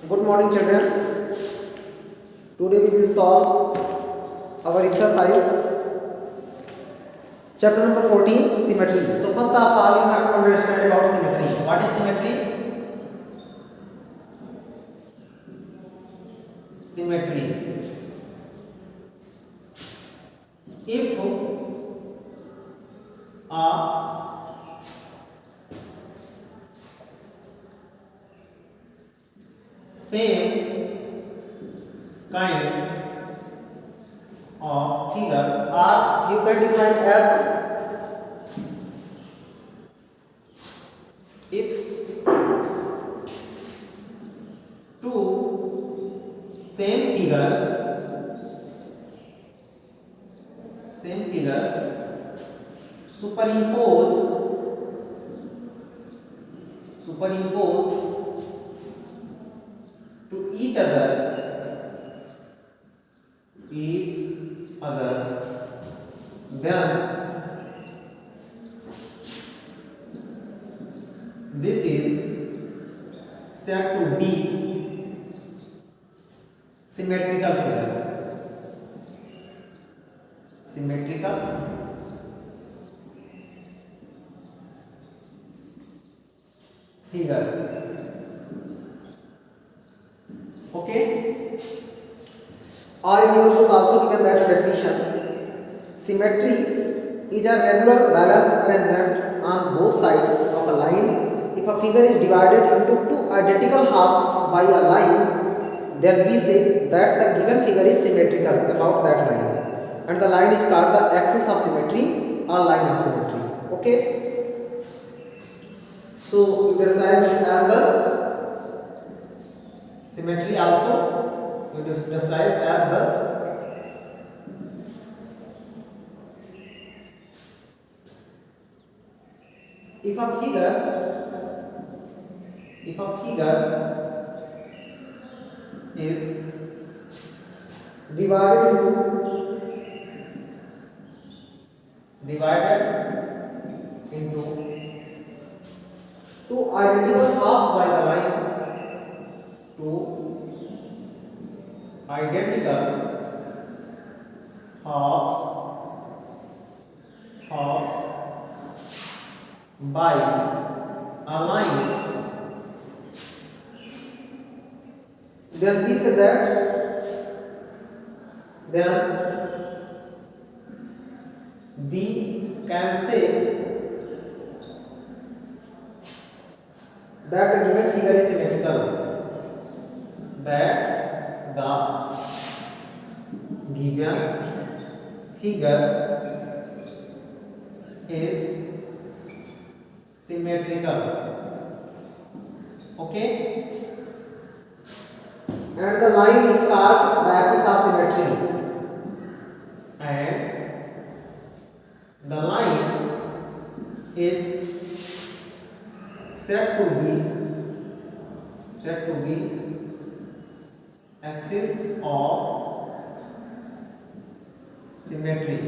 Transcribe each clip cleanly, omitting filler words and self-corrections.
Good morning, children. Today we will solve our exercise chapter number 14, symmetry. So first of all, you have to understand about symmetry. What is symmetry? Symmetry. If a same kinds of figure are, you can define as, if two same figures superimpose to each other, then this is said to be symmetrical figure. Okay, or in your book also given that definition. Symmetry is a regular balanced arrangement on both sides of a line. If a figure is divided into two identical halves by a line, then we say that the given figure is symmetrical about that line, and the line is called the axis of symmetry or line of symmetry. Okay, so you describe it as thus. Symmetry also you describe as thus. If a figure is divided into two identical halves by the line, two identical halves by a line, then we say that we can say that the given figure is symmetrical. That the given figure is symmetrical. Okay, and the line is called the axis of symmetry, and the line is said to be axis of symmetry.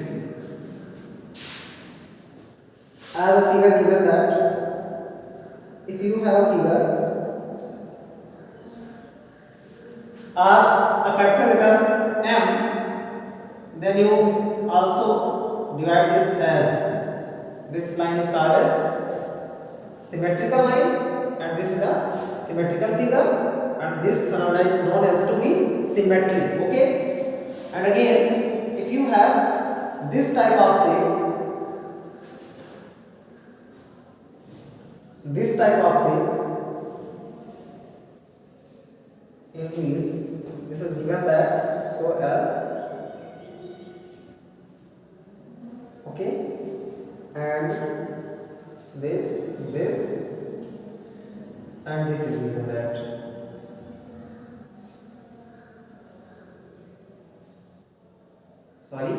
As a figure given that if you have a figure or a capital letter M, then you also divide this as, this line is called as symmetrical line, and this is a symmetrical figure, and this phenomena is known as to be symmetry. Okay, and again, if you have this type of shape, this is given that so as, okay, and this and this is given that. Sorry,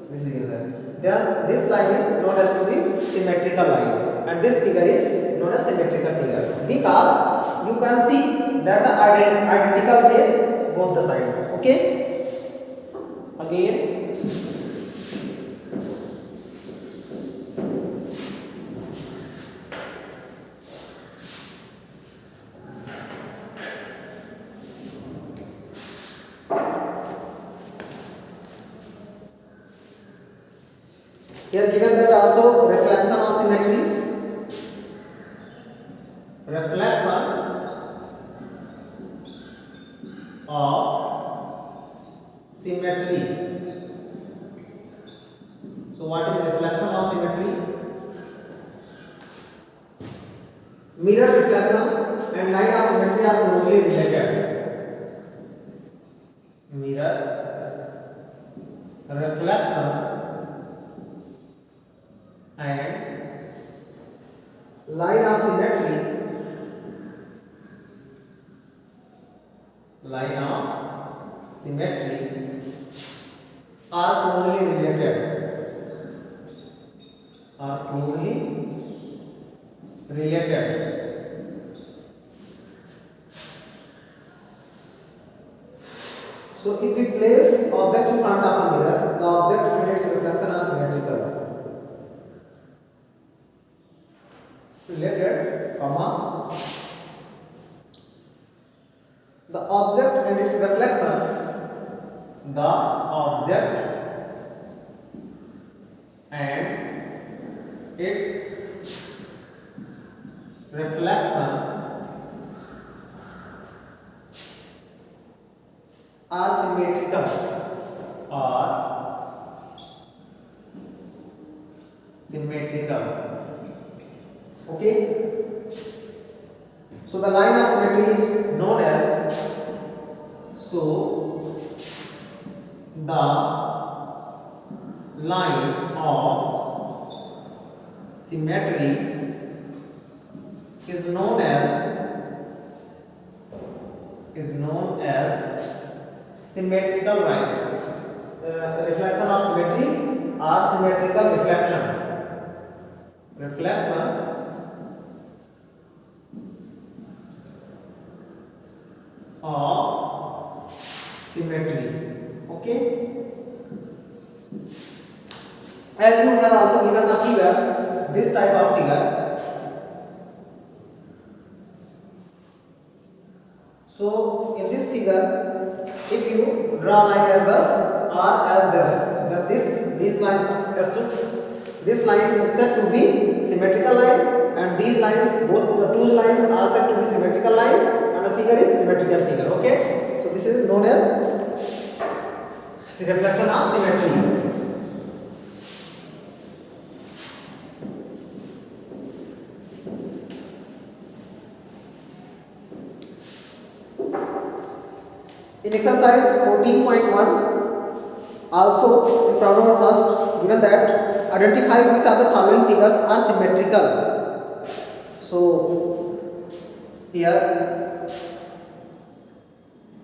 this is given that. Then this line is known as to be symmetrical line, and this figure is known as symmetrical figure because you can see that the identical shape both the side. Okay, again. Here given that also reflection of symmetry. Reflection of symmetry. So what is reflection of symmetry? Mirror reflection and line of symmetry are closely related. Mirror reflection and line of symmetry are closely related. So if we place object in front of a mirror, the object and its reflection are symmetrical. Related, comma, the object and its reflection, the object and its reflection are symmetrical. Okay, so the line of symmetry is known as, so the line of symmetry is known as symmetrical line. Reflection of symmetry are symmetrical reflection of symmetry. Okay, as you have also given a figure, this type of figure. So in this figure, if you draw line as this or as this, then these lines this line is said to be symmetrical line, and these lines, both the two lines are said to be symmetrical lines, and the figure is symmetrical figure. Okay, so this is known as reflection of symmetry. In exercise 14.1, also in problem first, given that identify which of the following figures are symmetrical. So here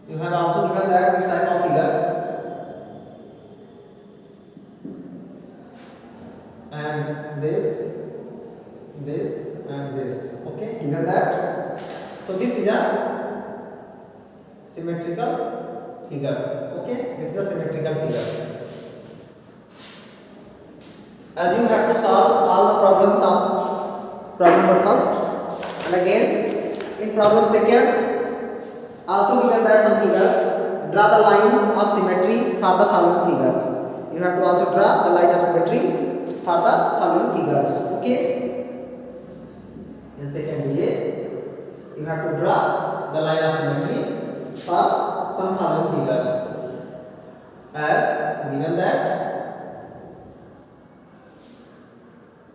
you have also given that this type of figure, and this and this. Okay, given that, so this is a symmetrical figure. Okay, this is a symmetrical figure. As you have to solve all the problems of problem number first, and again in problem second, also given that some figures, draw the lines of symmetry for the following figures. You have to also draw the line of symmetry for the following figures. Okay, in second A, you have to draw the line of symmetry for some following figures, as given that,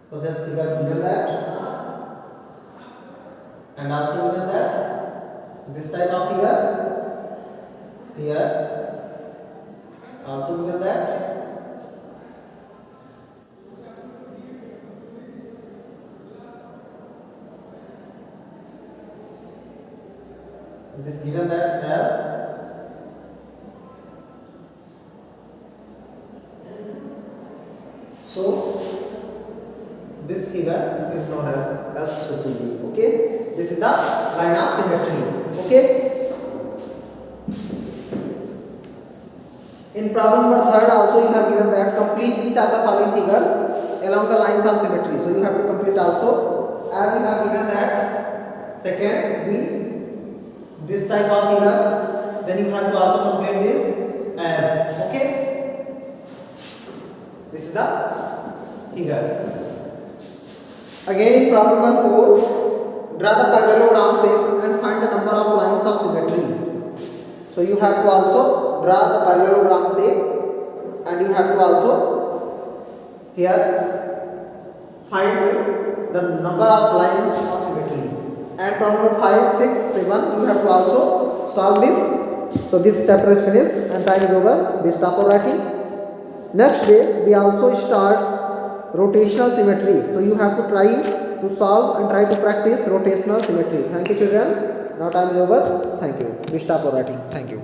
such as figures given that, and also given that this type of figure here, also given that, this given that as, so this figure is known as S2B. Okay, this is the line of symmetry. Okay, in problem number third also you have given that complete each of the following figures along the lines of symmetry. So you have to complete also, as you have given that second B, this type of figure, then you have to also complete this as. Okay, this is the figure. Again, problem number 4. Draw the parallelogram shapes and find the number of lines of symmetry. So you have to also draw the parallelogram shape and you have to also here find the number of lines of symmetry. And problem number 5, 6, 7 you have to also solve this. So this chapter is finished and time is over. We stop our writing. Next day we also start rotational symmetry. So you have to try to solve and try to practice rotational symmetry. Thank you children. Now time is over. Thank you. We stop our writing. Thank you.